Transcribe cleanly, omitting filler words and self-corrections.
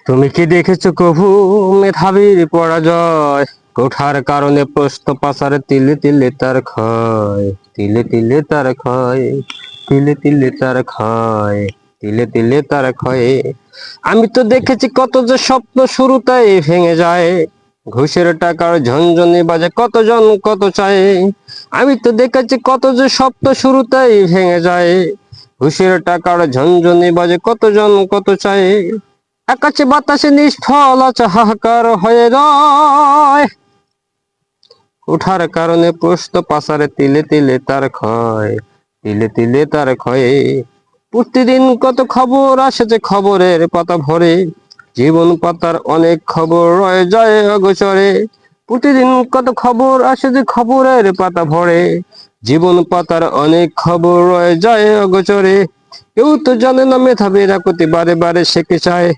তুমি কি দেখেছো কভু মেধাবীর পরাজয়? কোঠার কারণে প্রশ্ন পাচারে তিলে তিলে তার ক্ষয়, তিলে তিলে তার ক্ষয়, তিলে তিলে তার ক্ষয়, তিলে তিলে তার ক্ষয়ে। আমি তো দেখেছি কত যে স্বপ্ন শুরুতেই ভেঙে যায়, ঘুষের টাকার ঝনঝনি বাজে কতজন কত চায়। আমি তো দেখেছি কত যে স্বপ্ন শুরুতেই ভেঙে যায়, ঘুষের টাকার ঝনঝনি বাজে কতজন কত চায়। আকাশে বাতাসে নিষ্ফল আছে হাহাকার হয়ে রয়, ওঠার কারণে প্রশ্ন পাচারে তিলে তিলে তার ক্ষয়, তিলে তিলে তার ক্ষয়ে। প্রতিদিন কত খবর আসে যে খবরের পাতা ভরে, জীবন পাতার অনেক খবর রয়ে যায় অগোচরে। প্রতিদিন কত খবর আসে যে খবরের পাতা ভরে, জীবন পাতার অনেক খবর রয়ে যায় অগোচরে। কেউ তো জানে না মেধাবীরা প্রতি বারে বারে শেখে চায়।